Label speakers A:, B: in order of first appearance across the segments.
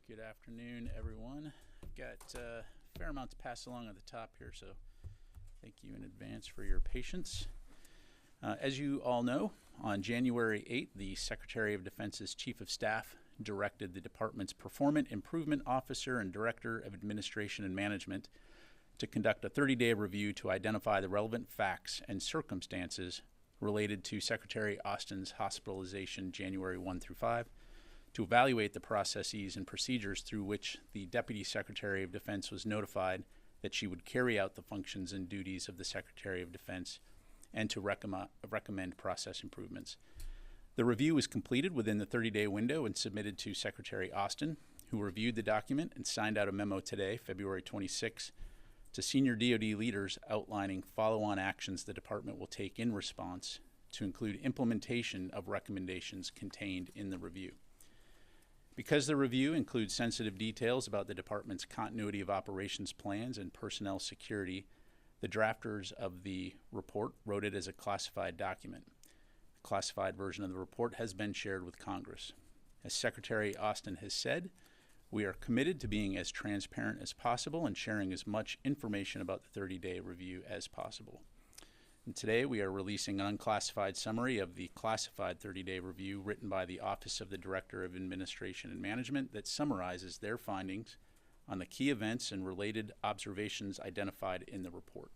A: Good afternoon, everyone. Got a fair amount to pass along at the top here, so thank you in advance for your patience. As you all know, on January 8th, the Secretary of Defense's Chief of Staff directed the department's Performance Improvement Officer and Director of Administration and Management to conduct a 30-day review to identify the relevant facts and circumstances related to Secretary Austin's hospitalization January 1 through 5, to evaluate the processes and procedures through which the Deputy Secretary of Defense was notified that she would carry out the functions and duties of the Secretary of Defense, and to recommend process improvements. The review was completed within the 30-day window and submitted to Secretary Austin, who reviewed the document and signed out a memo today, February 26, to senior DoD leaders outlining follow-on actions the department will take in response, to include implementation of recommendations contained in the review. Because the review includes sensitive details about the department's continuity of operations plans and personnel security, the drafters of the report wrote it as a classified document. The classified version of the report has been shared with Congress. As Secretary Austin has said, we are committed to being as transparent as possible and sharing as much information about the 30-day review as possible. And today we are releasing an unclassified summary of the classified 30-day review written by the Office of the Director of Administration and Management that summarizes their findings on the key events and related observations identified in the report.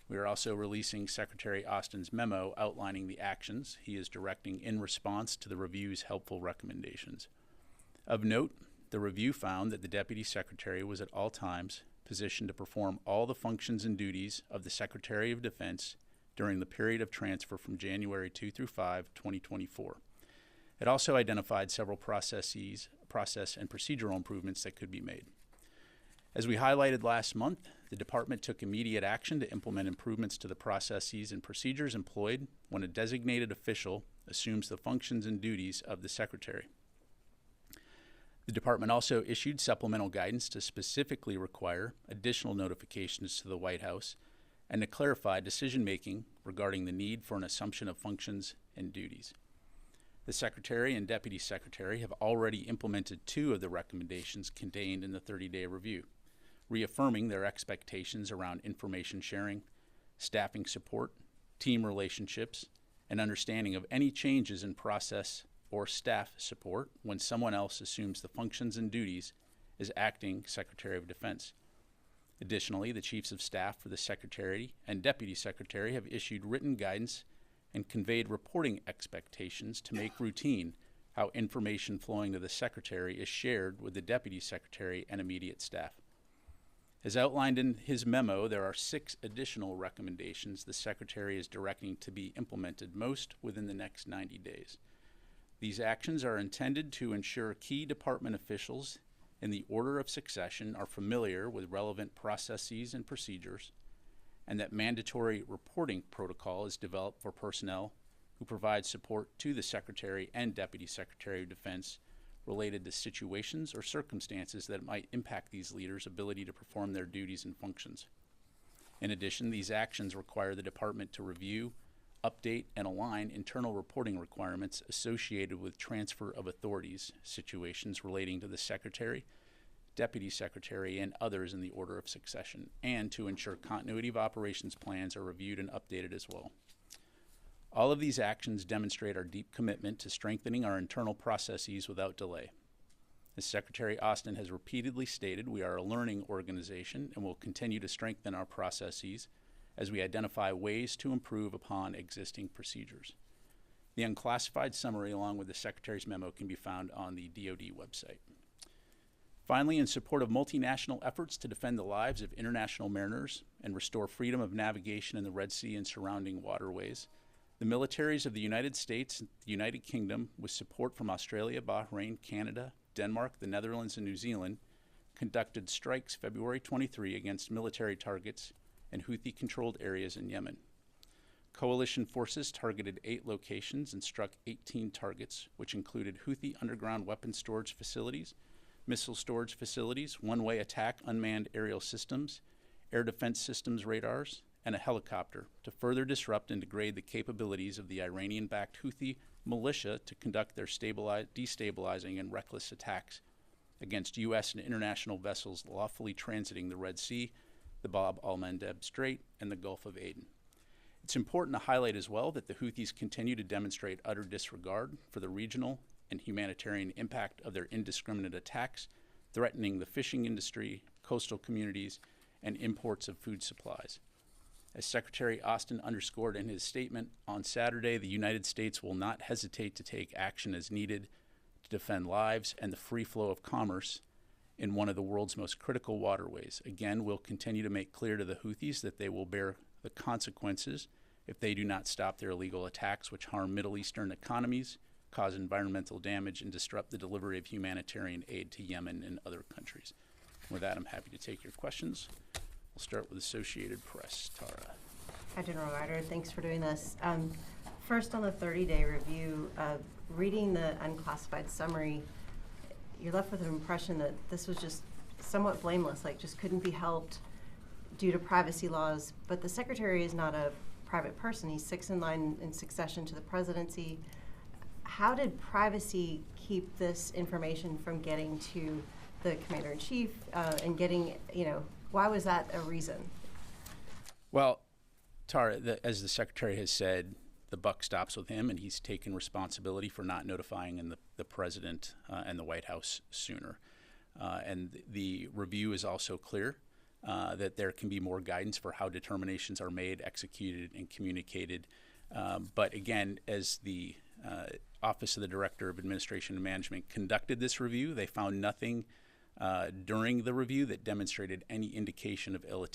A: We are also releasing Secretary Austin's memo outlining the actions he is directing in response to the review's helpful recommendations. Of note, the review found that the Deputy Secretary was at all times positioned to perform all the functions and duties of the Secretary of Defense during the period of transfer from January 2 through 5, 2024. It also identified several process and procedural improvements that could be made. As we highlighted last month, the department took immediate action to implement improvements to the processes and procedures employed when a designated official assumes the functions and duties of the Secretary. The department also issued supplemental guidance to specifically require additional notifications to the White House and to clarify decision-making regarding the need for an assumption of functions and duties. The Secretary and Deputy Secretary have already implemented 2 of the recommendations contained in the 30-day review, reaffirming their expectations around information sharing, staffing support, team relationships, and understanding of any changes in process or staff support when someone else assumes the functions and duties as acting Secretary of Defense. Additionally, the Chiefs of Staff for the Secretary and Deputy Secretary have issued written guidance and conveyed reporting expectations to make routine how information flowing to the Secretary is shared with the Deputy Secretary and immediate staff. As outlined in his memo, there are 6 additional recommendations the Secretary is directing to be implemented, most within the next 90 days. These actions are intended to ensure key department officials in the order of succession are familiar with relevant processes and procedures, and that mandatory reporting protocol is developed for personnel who provide support to the Secretary and Deputy Secretary of Defense related to situations or circumstances that might impact these leaders' ability to perform their duties and functions. In addition, these actions require the department to review, update, and align internal reporting requirements associated with transfer of authorities, situations relating to the Secretary, Deputy Secretary, and others in the order of succession, and to ensure continuity of operations plans are reviewed and updated as well. All of these actions demonstrate our deep commitment to strengthening our internal processes without delay. As Secretary Austin has repeatedly stated, we are a learning organization and will continue to strengthen our processes as we identify ways to improve upon existing procedures. The unclassified summary along with the Secretary's memo can be found on the DoD website. Finally, in support of multinational efforts to defend the lives of international mariners and restore freedom of navigation in the Red Sea and surrounding waterways, the militaries of the United States and the United Kingdom, with support from Australia, Bahrain, Canada, Denmark, the Netherlands, and New Zealand, conducted strikes February 23 against military targets and Houthi-controlled areas in Yemen. Coalition forces targeted 8 locations and struck 18 targets, which included Houthi underground weapons storage facilities, missile storage facilities, one-way attack unmanned aerial systems, air defense systems radars, and a helicopter to further disrupt and degrade the capabilities of the Iranian-backed Houthi militia to conduct their destabilizing and reckless attacks against U.S. and international vessels lawfully transiting the Red Sea, the Bab al-Mandeb Strait, and the Gulf of Aden. It's important to highlight as well that the Houthis continue to demonstrate utter disregard for the regional and humanitarian impact of their indiscriminate attacks, threatening the fishing industry, coastal communities, and imports of food supplies. As Secretary Austin underscored in his statement on Saturday, the United States will not hesitate to take action as needed to defend lives and the free flow of commerce in one of the world's most critical waterways. Again, we'll continue to make clear to the Houthis that they will bear the consequences if they do not stop their illegal attacks, which harm Middle Eastern economies, cause environmental damage, and disrupt the delivery of humanitarian aid to Yemen and other countries. With that, I'm happy to take your questions. We'll start with Associated Press. Tara.
B: Hi, General Ryder. Thanks for doing this. First, on the 30-day review, reading the unclassified summary, you're left with an impression that this was just somewhat blameless, like just couldn't be helped due to privacy laws. But the Secretary is not a private person. He's sixth in line in succession to the presidency. How did privacy keep this information from getting to the Commander-in-Chief and getting, why was that a reason?
A: Well, Tara, as the Secretary has said, the buck stops with him, and he's taken responsibility for not notifying the President and the White House sooner. And the review is also clear that there can be more guidance for how determinations are made, executed, and communicated. But again, as the Office of the Director of Administration and Management conducted this review, they found nothing during the review that demonstrated any indication of ill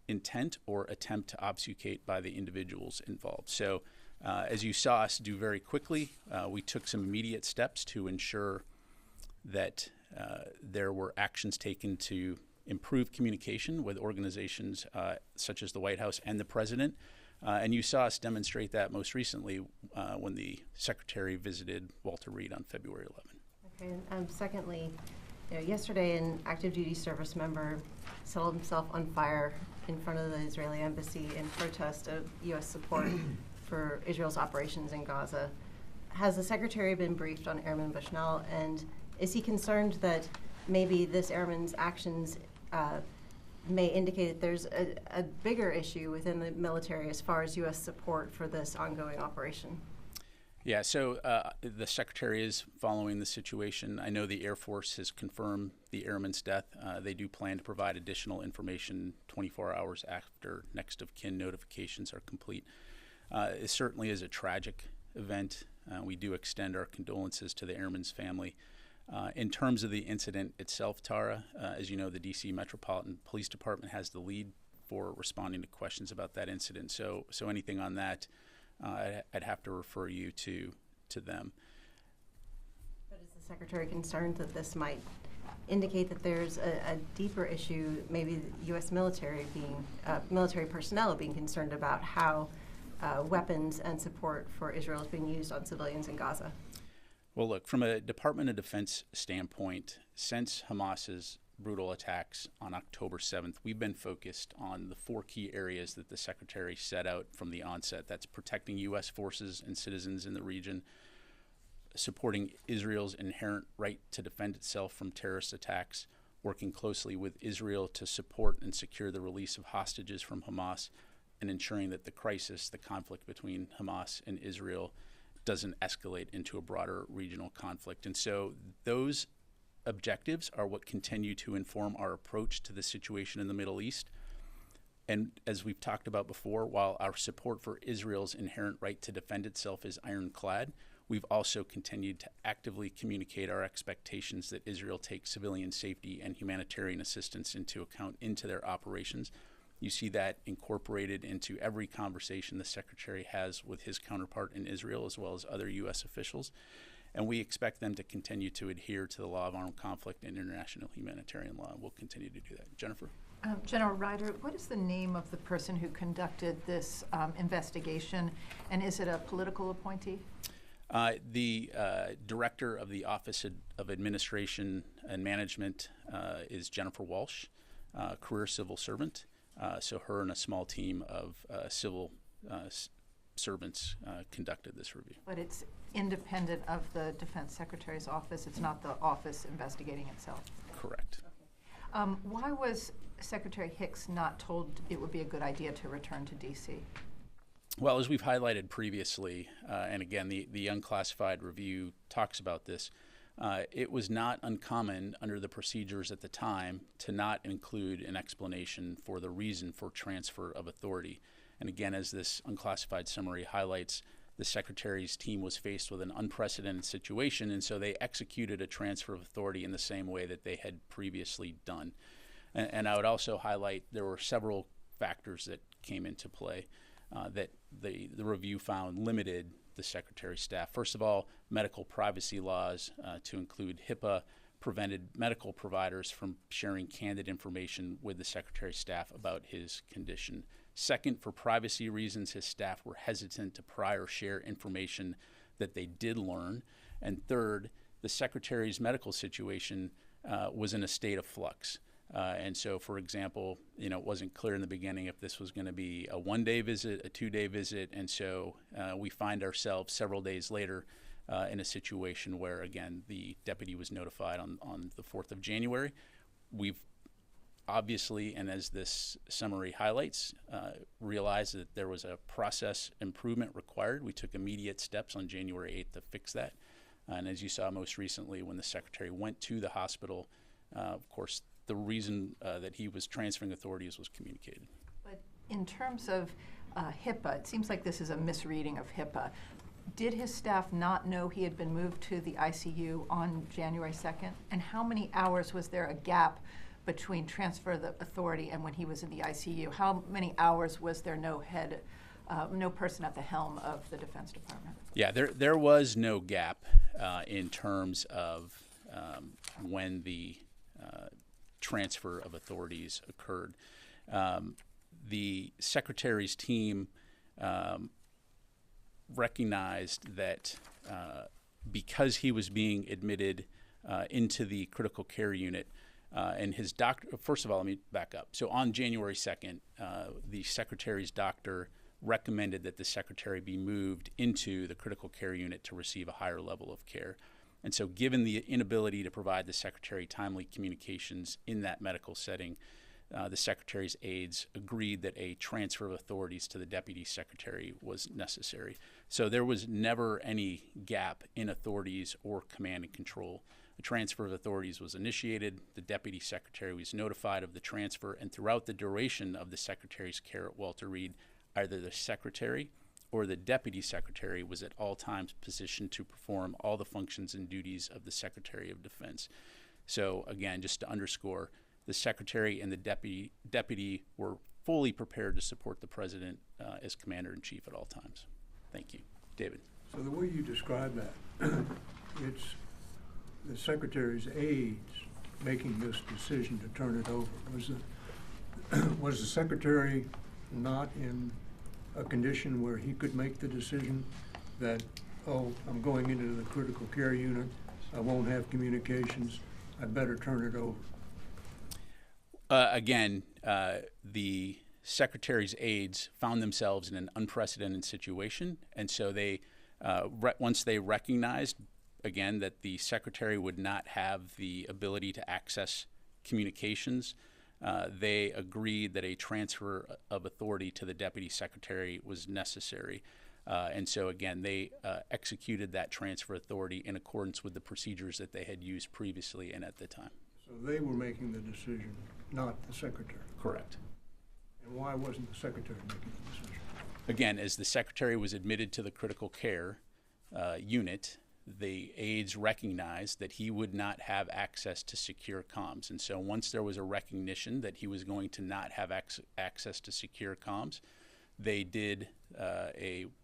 A: intent or attempt to obfuscate by the individuals involved. So as you saw us do very quickly, we took some immediate steps to ensure that there were actions taken to improve communication with organizations such as the White House and the President. And you saw us demonstrate that most recently when the Secretary visited Walter Reed on February 11.
B: Okay. Secondly, yesterday an active duty service member set himself on fire in front of the Israeli embassy in protest of U.S. support for Israel's operations in Gaza. Has the Secretary been briefed on Airman Bushnell, and is he concerned that maybe this airman's actions may indicate that there's a bigger issue within the military as far as U.S. support for this ongoing operation?
A: Yeah, so the Secretary is following the situation. I know the Air Force has confirmed the airman's death. They do plan to provide additional information 24 hours after next of kin notifications are complete. It certainly is a tragic event. We do extend our condolences to the airman's family. In terms of the incident itself, Tara, as you know, the D.C. Metropolitan Police Department has the lead for responding to questions about that incident. So anything on that, I'd have to refer you to them.
B: But is the Secretary concerned that this might indicate that there's a deeper issue, maybe the U.S. military personnel being concerned about how weapons and support for Israel is being used on civilians in Gaza?
A: Well, look, from a Department of Defense standpoint, since Hamas's brutal attacks on October 7th, we've been focused on the four key areas that the Secretary set out from the onset. That's protecting U.S. forces and citizens in the region, supporting Israel's inherent right to defend itself from terrorist attacks, working closely with Israel to support and secure the release of hostages from Hamas, and ensuring that the conflict between Hamas and Israel doesn't escalate into a broader regional conflict. And so those objectives are what continue to inform our approach to the situation in the Middle East. And as we've talked about before, while our support for Israel's inherent right to defend itself is ironclad, we've also continued to actively communicate our expectations that Israel take civilian safety and humanitarian assistance into account into their operations. You see that incorporated into every conversation the Secretary has with his counterpart in Israel, as well as other U.S. officials. And we expect them to continue to adhere to the law of armed conflict and international humanitarian law. We'll continue to do that. Jennifer?
C: General Ryder, what is the name of the person who conducted this investigation, and is it a political appointee?
A: The director of the Office of Administration and Management is Jennifer Walsh, career civil servant. So her and a small team of civil servants conducted this review.
C: But it's independent of the Defense Secretary's office? It's not the office investigating itself?
A: Correct.
C: Why was Secretary Hicks not told it would be a good idea to return to D.C.?
A: Well, as we've highlighted previously, and again, the unclassified review talks about this, it was not uncommon under the procedures at the time to not include an explanation for the reason for transfer of authority. And again, as this unclassified summary highlights, the Secretary's team was faced with an unprecedented situation, and so they executed a transfer of authority in the same way that they had previously done. And I would also highlight there were several factors that came into play that the review found limited the Secretary's staff. First of all, medical privacy laws, to include HIPAA, prevented medical providers from sharing candid information with the Secretary's staff about his condition. Second, for privacy reasons, his staff were hesitant to prior share information that they did learn. And third, the Secretary's medical situation was in a state of flux. And so, for example, it wasn't clear in the beginning if this was going to be a one-day visit, a two-day visit, and so we find ourselves several days later in a situation where, again, the deputy was notified on the 4th of January. We've obviously, and as this summary highlights, realized that there was a process improvement required. We took immediate steps on January 8th to fix that. And as you saw most recently, when the Secretary went to the hospital, of course, the reason that he was transferring authorities was communicated.
C: But in terms of HIPAA, it seems like this is a misreading of HIPAA. Did his staff not know he had been moved to the ICU on January 2nd? And how many hours was there a gap between transfer of the authority and when he was in the ICU? How many hours was there no person at the helm of the Defense Department?
A: Yeah, there was no gap in terms of when the transfer of authorities occurred. The Secretary's team recognized that because he was being admitted into the critical care unit, and his doctor, first of all, let me back up. So on January 2nd, the Secretary's doctor recommended that the Secretary be moved into the critical care unit to receive a higher level of care. And so given the inability to provide the Secretary timely communications in that medical setting, the Secretary's aides agreed that a transfer of authorities to the Deputy Secretary was necessary. So there was never any gap in authorities or command and control. A transfer of authorities was initiated, the Deputy Secretary was notified of the transfer, and throughout the duration of the Secretary's care at Walter Reed, either the Secretary or the Deputy Secretary was at all times positioned to perform all the functions and duties of the Secretary of Defense. So again, just to underscore, the Secretary and the Deputy were fully prepared to support the President as Commander-in-Chief at all times. Thank you. David.
D: So the way you describe that, it's the Secretary's aides making this decision to turn it over. Was the Secretary not in a condition where he could make the decision that, oh, I'm going into the critical care unit, I won't have communications, I better turn it over?
A: Again, the Secretary's aides found themselves in an unprecedented situation, and so they, once they recognized, again, that the Secretary would not have the ability to access communications, they agreed that a transfer of authority to the Deputy Secretary was necessary. And so, again, they executed that transfer authority in accordance with the procedures that they had used previously and at the time.
D: So they were making the decision, not the Secretary?
A: Correct.
D: And why wasn't the Secretary making the decision?
A: Again, as the Secretary was admitted to the critical care unit, the aides recognized that he would not have access to secure comms. And so once there was a recognition that he was going to not have access to secure comms, they did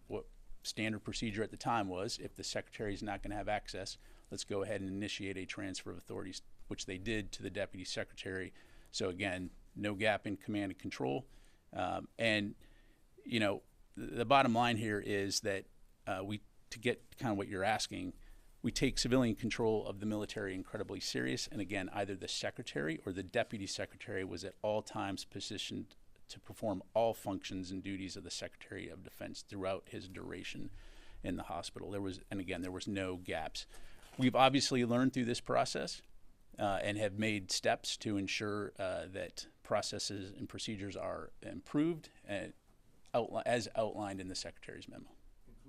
A: what standard procedure at the time was, if the Secretary is not going to have access, let's go ahead and initiate a transfer of authorities, which they did to the Deputy Secretary. So again, no gap in command and control. And, you know, the bottom line here is that to get kind of what you're asking, we take civilian control of the military incredibly serious. And again, either the Secretary or the Deputy Secretary was at all times positioned to perform all functions and duties of the Secretary of Defense throughout his duration in the hospital. There was no gaps. We've obviously learned through this process and have made steps to ensure that processes and procedures are improved as outlined in the Secretary's memo.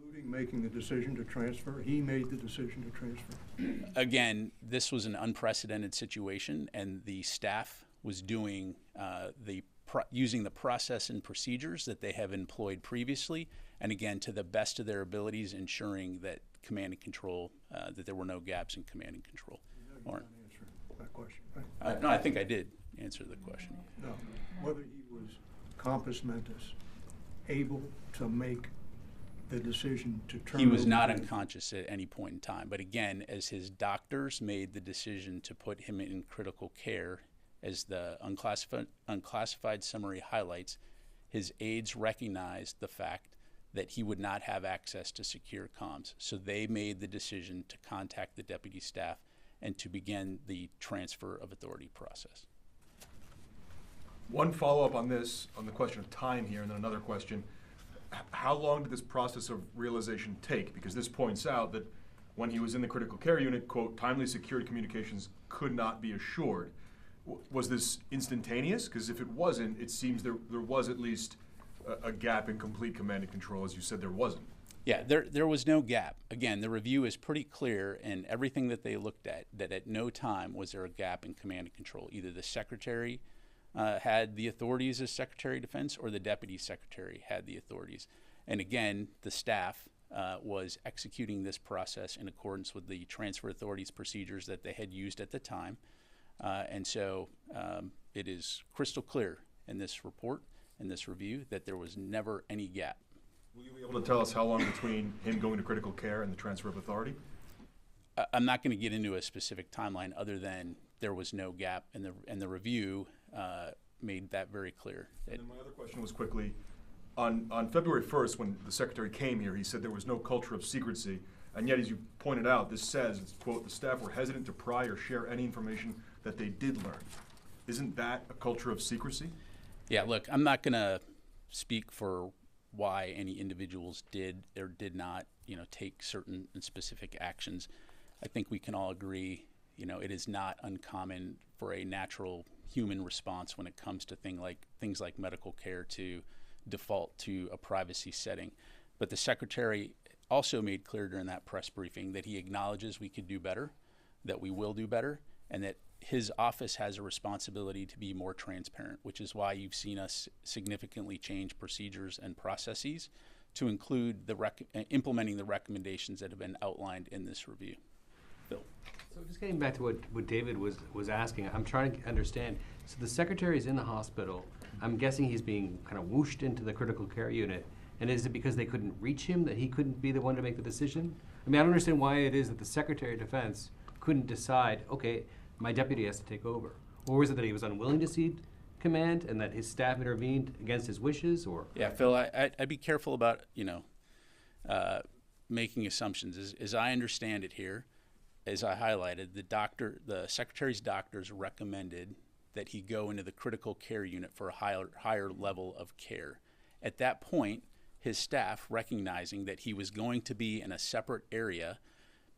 D: Including making the decision to transfer? He made the decision to transfer?
A: Again, this was an unprecedented situation, and the staff was doing using the process and procedures that they have employed previously, and again, to the best of their abilities, ensuring that command and control, that there were no gaps in command and control.
D: You're not answering that question, right?
A: No, I think I did answer the question.
D: No, whether he was compos mentis, able to make the decision to turn
A: He was
D: over
A: not
D: to-
A: unconscious at any point in time, but again, as his doctors made the decision to put him in critical care, as the unclassified summary highlights, his aides recognized the fact that he would not have access to secure comms. So they made the decision to contact the deputy staff and to begin the transfer of authority process.
E: One follow-up on this, on the question of time here, and then another question. How long did this process of realization take? Because this points out that when he was in the critical care unit, quote, timely secured communications could not be assured. Was this instantaneous? Because if it wasn't, it seems there was at least a gap in complete command and control. As you said, there wasn't.
A: Yeah, there was no gap. Again, the review is pretty clear in everything that they looked at, that at no time was there a gap in command and control. Either the Secretary had the authorities as Secretary of Defense, or the Deputy Secretary had the authorities. And again, the staff was executing this process in accordance with the transfer authorities procedures that they had used at the time. And so it is crystal clear in this report, in this review, that there was never any gap.
E: Will you be able to tell us how long between him going to critical care and the transfer of authority?
A: I'm not going to get into a specific timeline other than there was no gap, and the review made that very clear.
E: And then my other question was quickly, on February 1st, when the Secretary came here, he said there was no culture of secrecy, and yet, as you pointed out, this says, it's, quote, the staff were hesitant to pry or share any information that they did learn. Isn't that a culture of secrecy?
A: Yeah, look, I'm not going to speak for why any individuals did or did not, take certain and specific actions. I think we can all agree, it is not uncommon for a natural human response when it comes to things like medical care to default to a privacy setting. But the Secretary also made clear during that press briefing that he acknowledges we could do better, that we will do better, and that his office has a responsibility to be more transparent, which is why you've seen us significantly change procedures and processes to include implementing the recommendations that have been outlined in this review. Bill.
F: So just getting back to what David was asking, I'm trying to understand. So the Secretary's in the hospital. I'm guessing he's being kind of whooshed into the critical care unit. And is it because they couldn't reach him that he couldn't be the one to make the decision? I mean, I don't understand why it is that the Secretary of Defense couldn't decide, okay, my deputy has to take over. Or was it that he was unwilling to cede command and that his staff intervened against his wishes? Or
A: Yeah, Phil, I'd be careful about, making assumptions. As I understand it here, as I highlighted, the Secretary's doctors recommended that he go into the critical care unit for a higher level of care. At that point, his staff, recognizing that he was going to be in a separate area,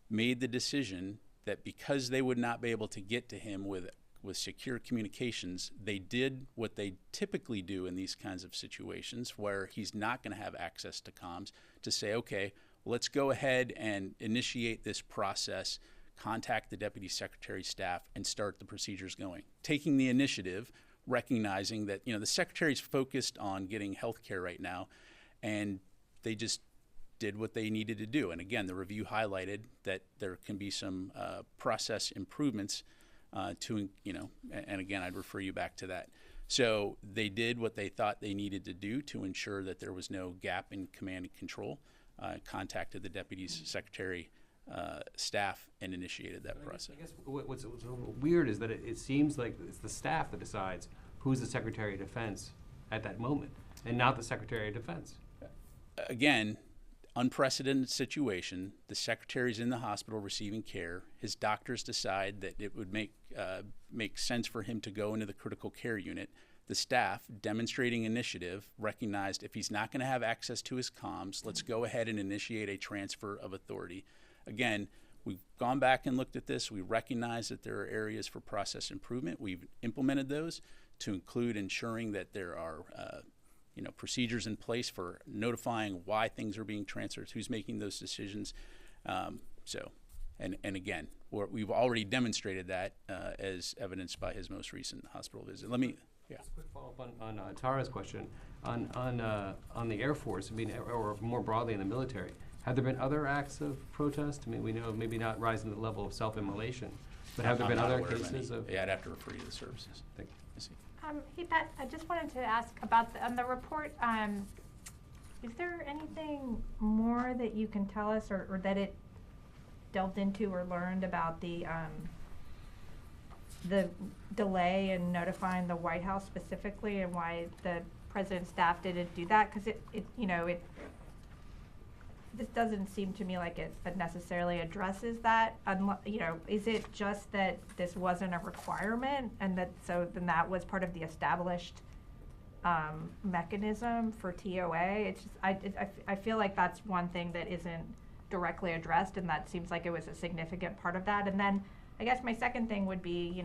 A: made the decision that because they would not be able to get to him with secure communications, they did what they typically do in these kinds of situations where he's not going to have access to comms, to say, okay, let's go ahead and initiate this process, contact the Deputy Secretary's staff, and start the procedures going. Taking the initiative, recognizing that the Secretary's focused on getting health care right now, and they just did what they needed to do. And again, the review highlighted that there can be some process improvements and again, I'd refer you back to that. So they did what they thought they needed to do to ensure that there was no gap in command and control, contacted the Deputy Secretary staff and initiated that process.
F: I guess what's weird is that it seems like it's the staff that decides who's the Secretary of Defense at that moment, and not the Secretary of Defense.
A: Again, unprecedented situation. The Secretary's in the hospital receiving care. His doctors decide that it would make sense for him to go into the critical care unit. the staff, demonstrating initiative, recognized if he's not going to have access to his comms, let's go ahead and initiate a transfer of authority. Again, we've gone back and looked at this. We recognize that there are areas for process improvement. We've implemented those to include ensuring that there are procedures in place for notifying why things are being transferred, who's making those decisions. And again, we've already demonstrated that as evidenced by his most recent hospital visit.
F: Just a quick follow-up on Tara's question. On the Air Force, I mean, or more broadly in the military, have there been other acts of protest? I mean, we know maybe not rising to the level of self-immolation, but have there been other cases of?
A: Yeah, I'd have to refer you to the services.
F: Thank you.
G: Hey, Pat, I just wanted to ask about on the report, is there anything more that you can tell us or that it delved into or learned about the delay in notifying the White House specifically and why the president's staff didn't do that? Because this doesn't seem to me like it necessarily addresses that. Is it just that this wasn't a requirement and then that was part of the established mechanism for TOA? It's just, I feel like that's one thing that isn't directly addressed, and that seems like it was a significant part of that. And then I guess my second thing would be,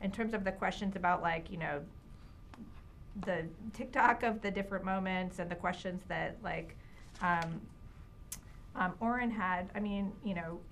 G: in terms of the questions about the TikTok of the different moments and the questions that Oren had, I mean,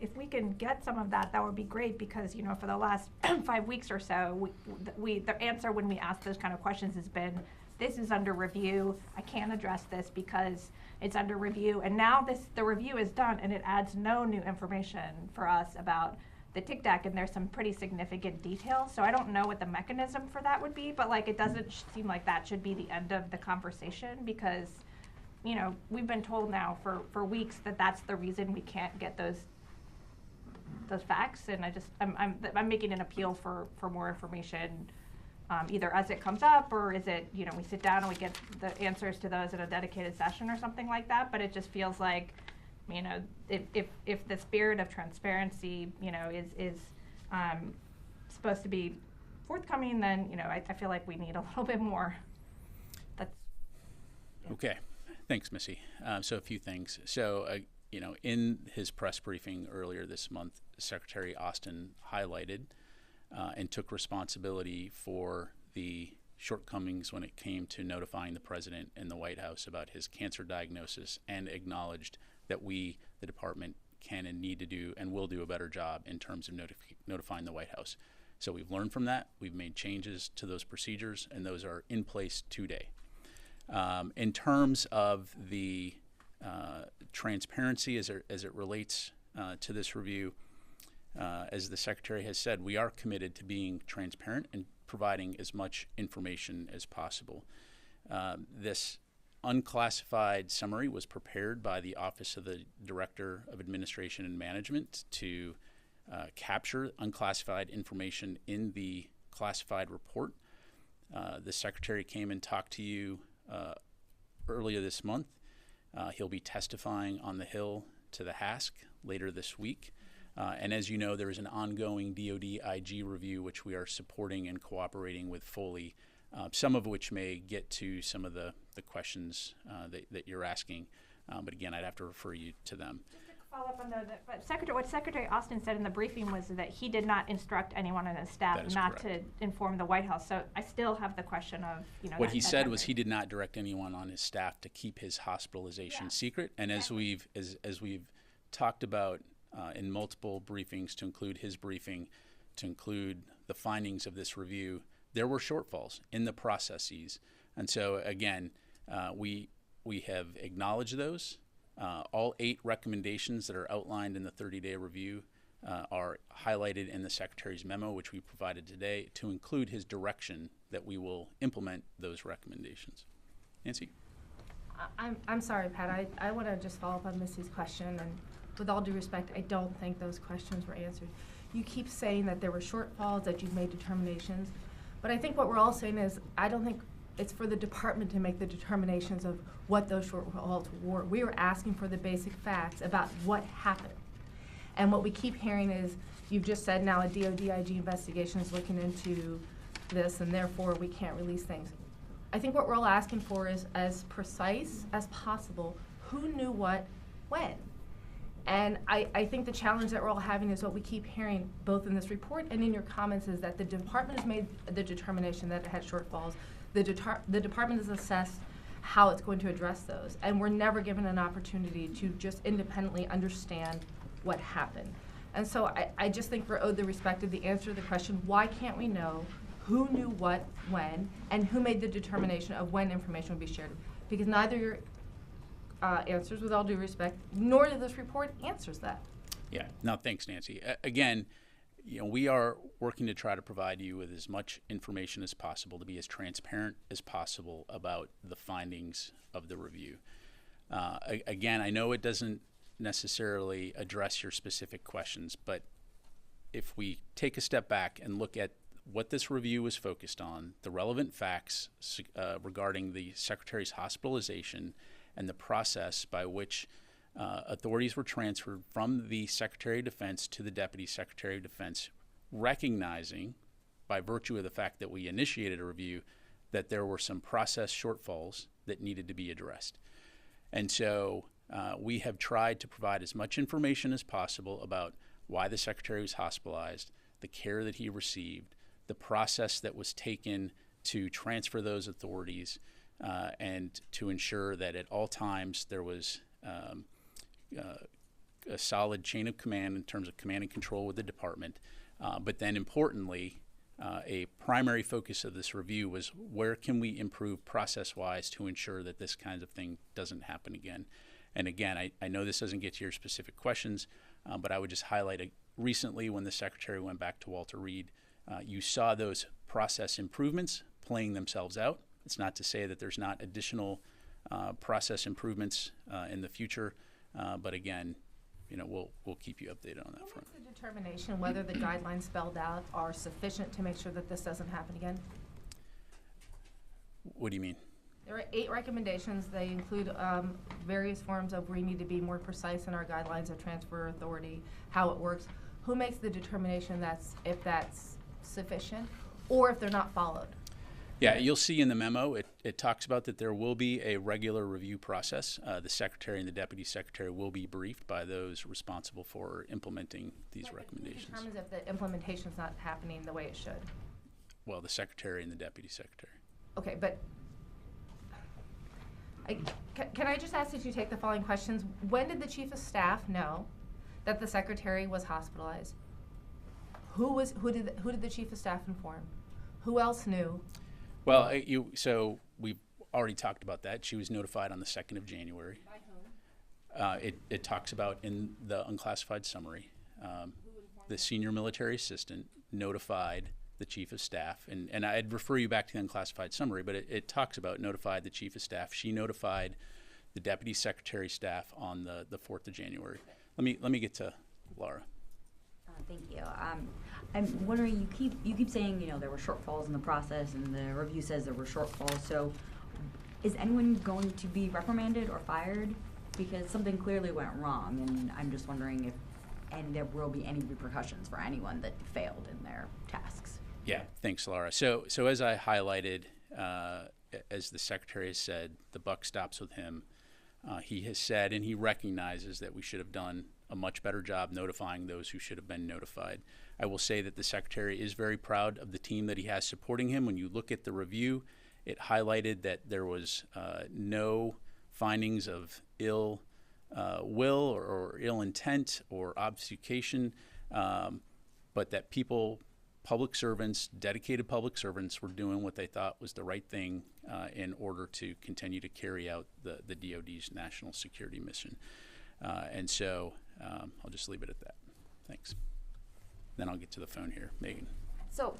G: if we can get some of that, that would be great, because, for the last 5 weeks or so, the answer when we ask those kind of questions has been, this is under review, I can't address this because it's under review, and now the review is done, and it adds no new information for us about the TikTok, and there's some pretty significant details, so I don't know what the mechanism for that would be, but it doesn't seem like that should be the end of the conversation, because we've been told now for weeks that that's the reason we can't get those facts, and I'm making an appeal for more information, either as it comes up, or is it we sit down and we get the answers to those in a dedicated session or something like that. But it just feels like if the spirit of transparency is supposed to be forthcoming, then I feel like we need a little bit more.
A: Okay. Thanks, Missy. So a few things. So, in his press briefing earlier this month, Secretary Austin highlighted and took responsibility for the shortcomings when it came to notifying the president and the White House about his cancer diagnosis, and acknowledged that we, the department, can and need to do and will do a better job in terms of notifying the White House. So we've learned from that. We've made changes to those procedures, and those are in place today. In terms of the transparency as it relates to this review, as the Secretary has said, we are committed to being transparent and providing as much information as possible. This unclassified summary was prepared by the Office of the Director of Administration and Management to capture unclassified information in the classified report. The Secretary came and talked to you earlier this month. He'll be testifying on the Hill to the HASC later this week. And as you know, there is an ongoing DoD IG review, which we are supporting and cooperating with fully, some of which may get to some of the questions that you're asking. But again, I'd have to refer you to them.
G: Follow up on what Secretary Austin said in the briefing was that he did not instruct anyone on his staff not to inform the White House. So I still have the question of,
A: what he said was he did not direct anyone on his staff to keep his hospitalization secret. And as we've talked about in multiple briefings, to include his briefing, to include the findings of this review, there were shortfalls in the processes. And so again, we have acknowledged those. All 8 recommendations that are outlined in the 30-day review are highlighted in the Secretary's memo, which we provided today, to include his direction that we will implement those recommendations. Nancy?
H: I'm sorry, Pat. I want to just follow up on Missy's question, and with all due respect, I don't think those questions were answered. You keep saying that there were shortfalls, that you've made determinations, but I think what we're all saying is I don't think it's for the department to make the determinations of what those shortfalls were. We were asking for the basic facts about what happened. And what we keep hearing is, you've just said now a DoD IG investigation is looking into this, and therefore we can't release things. I think what we're all asking for is as precise as possible, who knew what, when. And I think the challenge that we're all having is what we keep hearing both in this report and in your comments is that the department has made the determination that it had shortfalls. The department has assessed how it's going to address those. And we're never given an opportunity to just independently understand what happened. And so I just think we're owed the respect of the answer to the question, why can't we know who knew what, when, and who made the determination of when information would be shared? Because neither your answers, with all due respect, nor does this report answers that.
A: Yeah, no, thanks, Nancy. Again, we are working to try to provide you with as much information as possible, to be as transparent as possible about the findings of the review. Again, I know it doesn't necessarily address your specific questions, but if we take a step back and look at what this review was focused on, the relevant facts regarding the Secretary's hospitalization and the process by which authorities were transferred from the Secretary of Defense to the Deputy Secretary of Defense, recognizing, by virtue of the fact that we initiated a review, that there were some process shortfalls that needed to be addressed. And so we have tried to provide as much information as possible about why the Secretary was hospitalized, the care that he received, the process that was taken to transfer those authorities, and to ensure that at all times there was a solid chain of command in terms of command and control with the department. But then importantly, a primary focus of this review was where can we improve process-wise to ensure that this kind of thing doesn't happen again. And again, I know this doesn't get to your specific questions, but I would just highlight recently when the Secretary went back to Walter Reed, you saw those process improvements playing themselves out. It's not to say that there's not additional process improvements in the future, but again, we'll keep you updated on that
H: Who
A: front.
H: makes the determination whether the guidelines spelled out are sufficient to make sure that this doesn't happen again?
A: What do you mean?
H: There are 8 recommendations. They include various forms of we need to be more precise in our guidelines of transfer authority, how it works. Who makes the determination if that's sufficient or if they're not followed?
A: Yeah, you'll see in the memo, it talks about that there will be a regular review process. The Secretary and the Deputy Secretary will be briefed by those responsible for implementing these
H: But
A: recommendations.
H: Who determines if the implementation's not happening the way it should?
A: Well, the Secretary and the Deputy Secretary.
H: Okay, but can I just ask that you take the following questions? When did the Chief of Staff know that the Secretary was hospitalized? Who did the Chief of Staff inform? Who else knew?
A: Well, so we've already talked about that. She was notified on the 2nd of January. By whom? It talks about in the unclassified summary. The senior military assistant notified the Chief of Staff, and I'd refer you back to the unclassified summary, but it talks about notified the Chief of Staff. She notified the Deputy Secretary staff on the 4th of January. Let me get to Laura.
I: Thank you. I'm wondering, you keep saying, there were shortfalls in the process and the review says there were shortfalls. So is anyone going to be reprimanded or fired? Because something clearly went wrong, and I'm just wondering and there will be any repercussions for anyone that failed in their tasks.
A: Yeah, thanks, Laura. So as I highlighted, as the Secretary has said, the buck stops with him. He has said, and he recognizes that we should have done a much better job notifying those who should have been notified. I will say that the Secretary is very proud of the team that he has supporting him. When you look at the review, it highlighted that there was no findings of ill will or ill intent or obfuscation, but that public servants, dedicated public servants, were doing what they thought was the right thing in order to continue to carry out the DoD's national security mission. And so I'll just leave it at that. Thanks. Then I'll get to the phone here. Megan.
J: So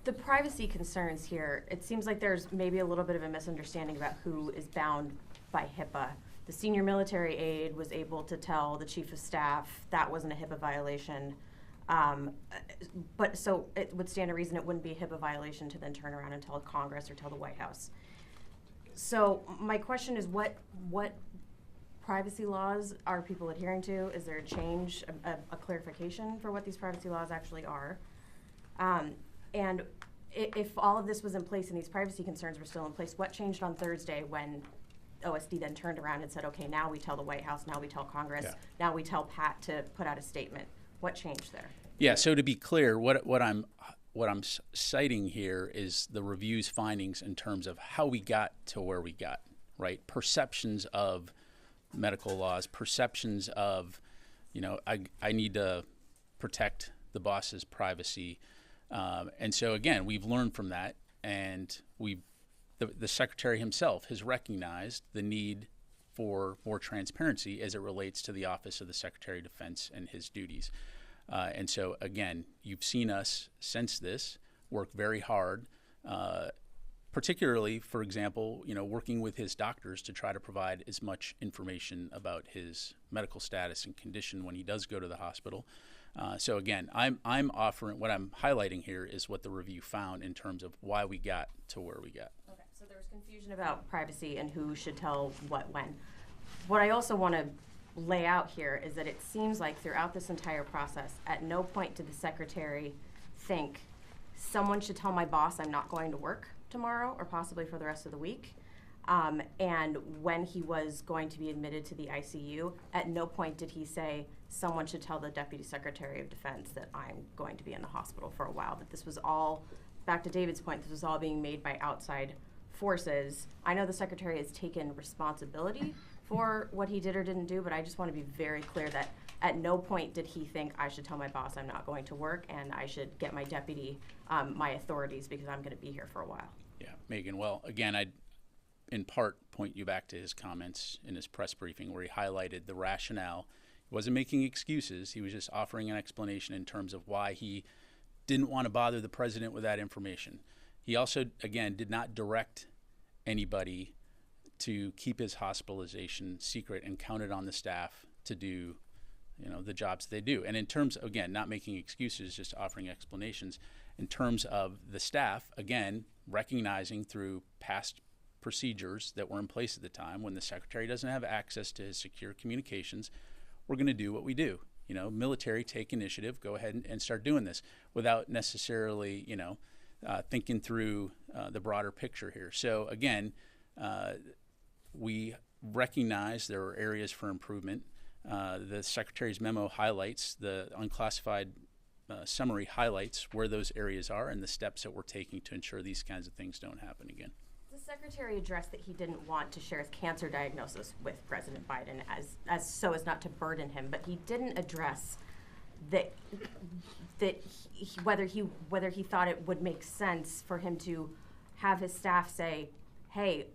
J: the privacy concerns here, it seems like there's maybe a little bit of a misunderstanding about who is bound by HIPAA. The senior military aide was able to tell the Chief of Staff that wasn't a HIPAA violation. But so it would stand to reason it wouldn't be a HIPAA violation to then turn around and tell Congress or tell the White House. So my question is, what privacy laws are people adhering to? Is there a change, a clarification for what these privacy laws actually are? And if all of this was in place and these privacy concerns were still in place, what changed on Thursday when OSD then turned around and said, okay, now we tell the White House, now we tell Congress,
A: Yeah.
J: now we tell Pat to put out a statement? What changed there?
A: Yeah, so to be clear, what I'm citing here is the review's findings in terms of how we got to where we got, right? Perceptions of medical laws, perceptions of, I need to protect the boss's privacy. And so again, we've learned from that, and the Secretary himself has recognized the need for more transparency as it relates to the Office of the Secretary of Defense and his duties. And so again, you've seen us since this work very hard, particularly, for example, working with his doctors to try to provide as much information about his medical status and condition when he does go to the hospital. So again, I'm offering, what I'm highlighting here is what the review found in terms of why we got to where we got.
J: Okay, so there was confusion about privacy and who should tell what when. What I also want to lay out here is that it seems like throughout this entire process, at no point did the Secretary think someone should tell my boss I'm not going to work tomorrow or possibly for the rest of the week. And when he was going to be admitted to the ICU, at no point did he say someone should tell the Deputy Secretary of Defense that I'm going to be in the hospital for a while. That this was all, back to David's point, this was all being made by outside forces. I know the Secretary has taken responsibility for what he did or didn't do, but I just want to be very clear that at no point did he think I should tell my boss I'm not going to work and I should get my deputy my authorities because I'm going to be here for a while.
A: Yeah, Megan, well, again, I'd in part point you back to his comments in his press briefing where he highlighted the rationale. He wasn't making excuses. He was just offering an explanation in terms of why he didn't want to bother the president with that information. He also, again, did not direct anybody to keep his hospitalization secret and counted on the staff to do the jobs they do. And in terms, again, not making excuses, just offering explanations, in terms of the staff, again, recognizing through past procedures that were in place at the time, when the Secretary doesn't have access to his secure communications, we're going to do what we do. Military, take initiative, go ahead and start doing this without necessarily, thinking through the broader picture here. So again, we recognize there are areas for improvement. The Secretary's memo highlights, the unclassified summary highlights where those areas are and the steps that we're taking to ensure these kinds of things don't happen again.
J: The Secretary addressed that he didn't want to share his cancer diagnosis with President Biden as not to burden him, but he didn't address that whether he thought it would make sense for him to have his staff say, hey,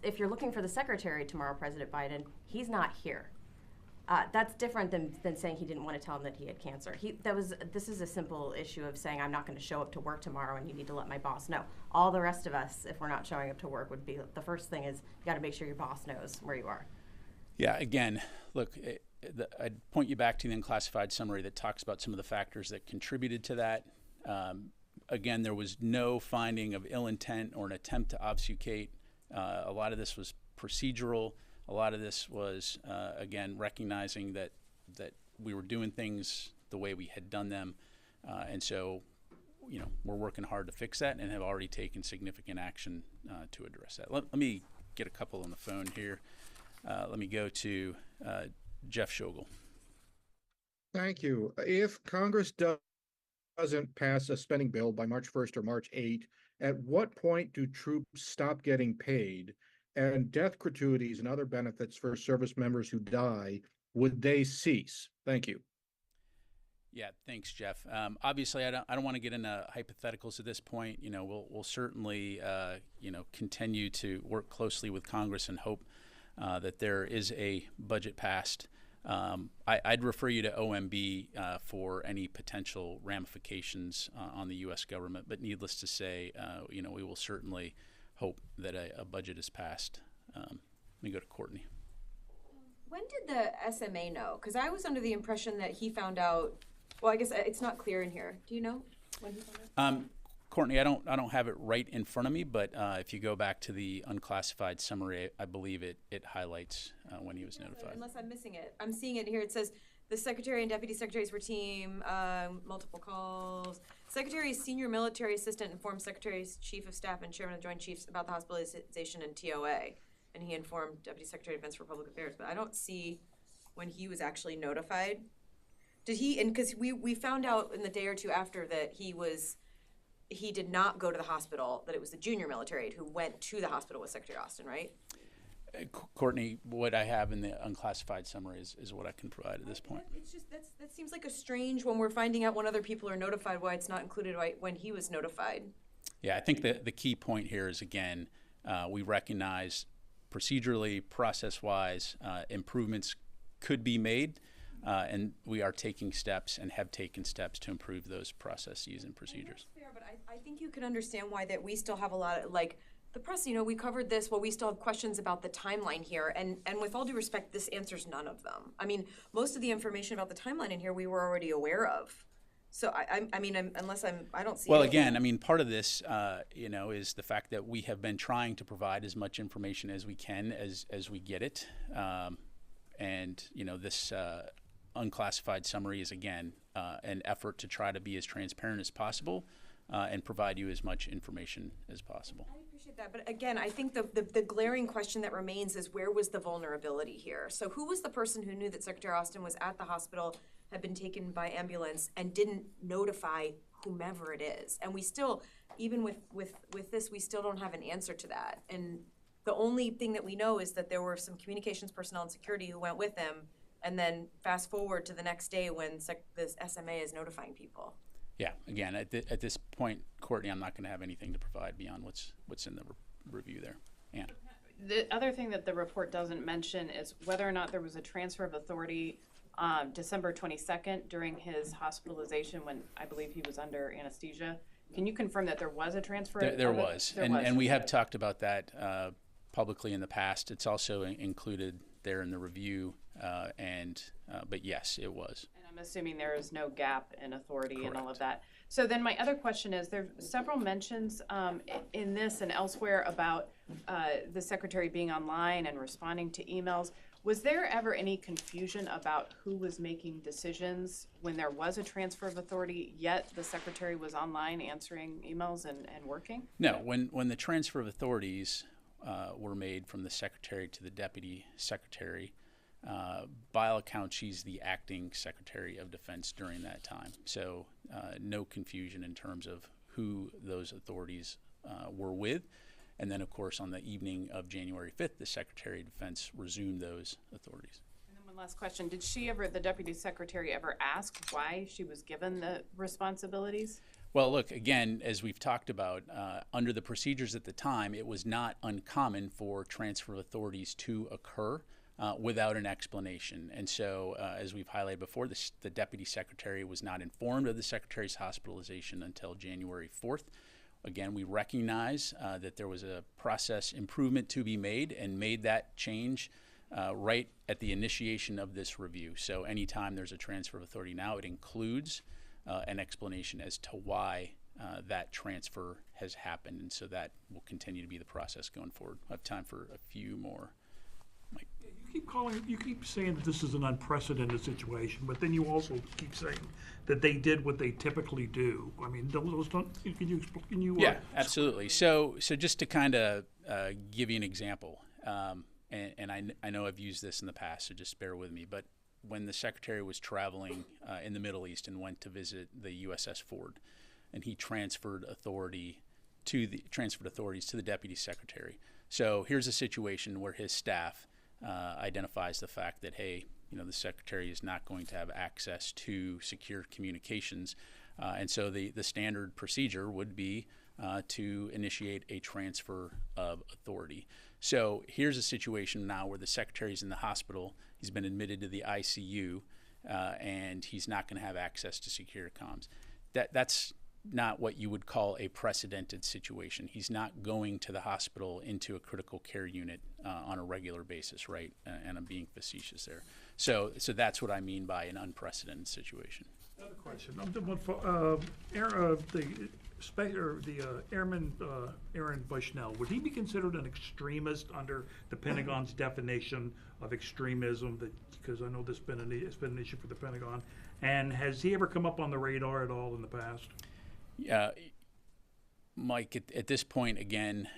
J: if you're looking for the Secretary tomorrow, President Biden, he's not here. That's different than saying he didn't want to tell him that he had cancer. This is a simple issue of saying I'm not going to show up to work tomorrow and you need to let my boss know. All the rest of us, if we're not showing up to work, would be the first thing is you got to make sure your boss knows where you are.
A: Yeah, again, look, I'd point you back to the unclassified summary that talks about some of the factors that contributed to that. Again, there was no finding of ill intent or an attempt to obfuscate. A lot of this was procedural. A lot of this was, again, recognizing that we were doing things the way we had done them. And so, we're working hard to fix that and have already taken significant action to address that. Let me get a couple on the phone here. Let me go to Jeff Schogel.
K: Thank you. If Congress doesn't pass a spending bill by March 1st or March 8th, at what point do troops stop getting paid? And death gratuities and other benefits for service members who die, would they cease? Thank you.
A: Yeah, thanks, Jeff. Obviously, I don't want to get into hypotheticals at this point. We'll certainly continue to work closely with Congress and hope that there is a budget passed. I'd refer you to OMB for any potential ramifications on the U.S. government. But needless to say, we will certainly hope that a budget is passed. Let me go to Courtney.
L: When did the SMA know? Because I was under the impression that he found out. Well, I guess it's not clear in here. Do you know when he found out?
A: Courtney, I don't have it right in front of me, but if you go back to the unclassified summary, I believe it highlights when he was notified.
L: Unless I'm missing it. I'm seeing it here. It says the Secretary and Deputy Secretaries were team, multiple calls. Secretary's senior military assistant informed Secretary's chief of staff and chairman of the Joint Chiefs about the hospitalization and TOA. And he informed Deputy Secretary of Defense for Public Affairs, but I don't see when he was actually notified. Did he, and because we found out in the day or two after that he did not go to the hospital, that it was the junior military aide who went to the hospital with Secretary Austin, right?
A: Courtney, what I have in the unclassified summary is what I can provide at this point.
L: It's just, that seems like a strange, when we're finding out when other people are notified, why it's not included when he was notified.
A: Yeah, I think the key point here is, again, we recognize procedurally, process-wise, improvements could be made, and we are taking steps and have taken steps to improve those processes and procedures.
L: That's fair, but I think you can understand why that we still have a lot of, like, the press, we covered this, well, we still have questions about the timeline here, and with all due respect, this answers none of them. I mean, most of the information about the timeline in here we were already aware of. So I don't see.
A: Well, again, I mean, part of this, is the fact that we have been trying to provide as much information as we can as we get it, and this unclassified summary is again an effort to try to be as transparent as possible and provide you as much information as possible.
L: I appreciate that, but again, I think the glaring question that remains is, where was the vulnerability here? So who was the person who knew that Secretary Austin was at the hospital, had been taken by ambulance, and didn't notify whomever it is? And we still, even with this, we still don't have an answer to that. And the only thing that we know is that there were some communications personnel and security who went with him, and then fast forward to the next day when this SMA is notifying people.
A: Yeah, again, at this point, Courtney, I'm not going to have anything to provide beyond what's in the review there. Ann.
M: The other thing that the report doesn't mention is whether or not there was a transfer of authority December 22nd during his hospitalization, when I believe he was under anesthesia. Can you confirm that there was a transfer?
A: There was. And we have talked about that publicly in the past. It's also included there in the review, but yes, it was.
M: I'm assuming there is no gap in authority.
A: Correct.
M: And all of that. So then my other question is, there's several mentions in this and elsewhere about the secretary being online and responding to emails. Was there ever any confusion about who was making decisions when there was a transfer of authority, yet the secretary was online answering emails and working?
A: No, when the transfer of authorities were made from the secretary to the deputy secretary, by all accounts, she's the acting Secretary of Defense during that time. So no confusion in terms of who those authorities were with. And then, of course, on the evening of January 5th, the Secretary of Defense resumed those authorities.
M: And then one last question. Did the Deputy Secretary, ever ask why she was given the responsibilities?
A: Well, look, again, as we've talked about, under the procedures at the time, it was not uncommon for transfer of authorities to occur without an explanation. And so, as we've highlighted before, the Deputy Secretary was not informed of the Secretary's hospitalization until January 4th. Again, we recognize that there was a process improvement to be made, and made that change right at the initiation of this review. So anytime there's a transfer of authority now, it includes an explanation as to why that transfer has happened. And so that will continue to be the process going forward. I have time for a few more. Mike.
N: You keep saying that this is an unprecedented situation, but then you also keep saying that they did what they typically do. I mean, those don't. Can you?
A: Yeah, absolutely. So just to kind of give you an example, and I know I've used this in the past, so just bear with me. But when the secretary was traveling in the Middle East and went to visit the USS Ford, and he transferred authorities to the deputy secretary. So here's a situation where his staff identifies the fact that, hey, the secretary is not going to have access to secure communications, and so the standard procedure would be to initiate a transfer of authority. So here's a situation now where the secretary's in the hospital, he's been admitted to the ICU, and he's not going to have access to secure comms. That's not what you would call a precedented situation. He's not going to the hospital into a critical care unit on a regular basis, right? And I'm being facetious there. So that's what I mean by an unprecedented situation.
N: Another question. The airman Aaron Bushnell, would he be considered an extremist under the Pentagon's definition of extremism? Because I know it's been an issue for the Pentagon. And has he ever come up on the radar at all in the past?
A: Yeah, Mike, at this point, again,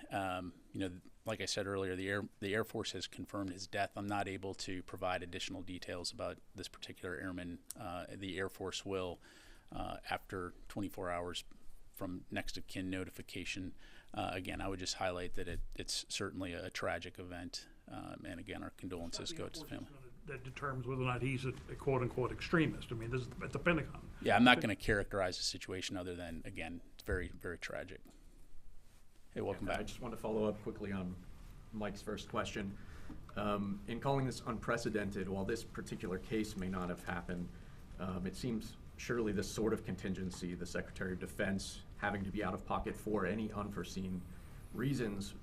A: like I said earlier, the Air Force has confirmed his death. I'm not able to provide additional details about this particular airman. The Air Force will, after 24 hours from next of kin notification. Again, I would just highlight that it's certainly a tragic event. And again, our condolences go to the family.
N: That determines whether or not he's a quote-unquote extremist. I mean, this is at the Pentagon.
A: Yeah, I'm not going to characterize the situation other than, again, it's very, very tragic. Hey, welcome back.
O: I just want to follow up quickly on Mike's first question. In calling this unprecedented, while this particular case may not have happened, it seems surely this sort of contingency, the Secretary of Defense having to be out of pocket for any unforeseen reasons,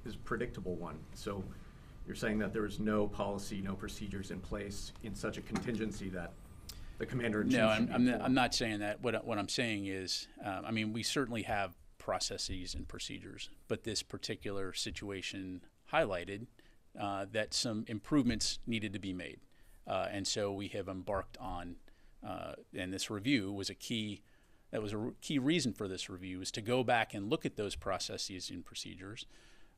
O: is a predictable one. So you're saying that there is no policy, no procedures in place in such a contingency that the commander-in-chief should be informed?
A: I'm not saying that. What I'm saying is, we certainly have processes and procedures, but this particular situation highlighted that some improvements needed to be made. And so we have embarked on, and this review was a key reason for this review, is to go back and look at those processes and procedures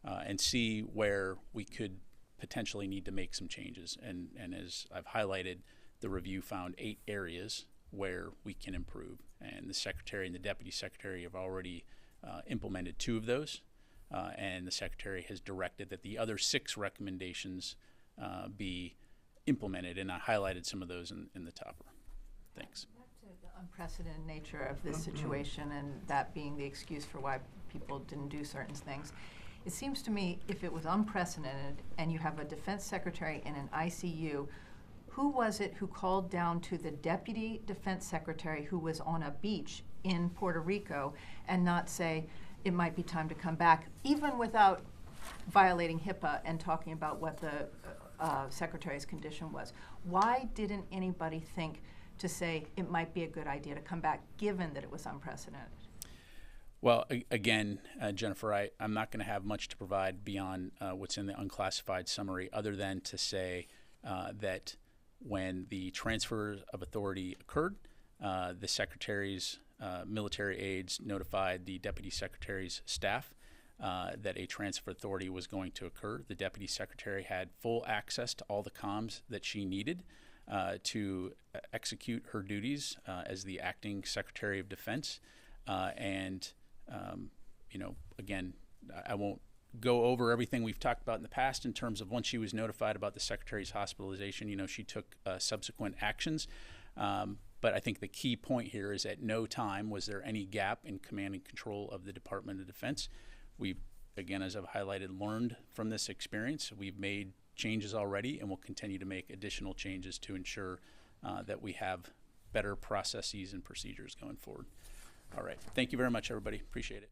A: and see where we could potentially need to make some changes. And as I've highlighted, the review found 8 areas where we can improve. And the Secretary and the Deputy Secretary have already implemented 2 of those. And the Secretary has directed that the other 6 recommendations be implemented. And I highlighted some of those in the topper. Thanks.
C: Back to the unprecedented nature of this situation and that being the excuse for why people didn't do certain things. It seems to me if it was unprecedented and you have a Defense Secretary in an ICU, who was it who called down to the Deputy Defense Secretary who was on a beach in Puerto Rico and not say it might be time to come back, even without violating HIPAA and talking about what the Secretary's condition was? Why didn't anybody think to say it might be a good idea to come back, given that it was unprecedented?
A: Well, again, Jennifer, I'm not going to have much to provide beyond what's in the unclassified summary, other than to say that when the transfer of authority occurred, the Secretary's military aides notified the Deputy Secretary's staff that a transfer of authority was going to occur. The Deputy Secretary had full access to all the comms that she needed to execute her duties as the acting Secretary of Defense. Again, I won't go over everything we've talked about in the past in terms of once she was notified about the Secretary's hospitalization, she took subsequent actions. But I think the key point here is at no time was there any gap in command and control of the Department of Defense. We've, again, as I've highlighted, learned from this experience. We've made changes already and will continue to make additional changes to ensure that we have better processes and procedures going forward. All right. Thank you very much, everybody. Appreciate it.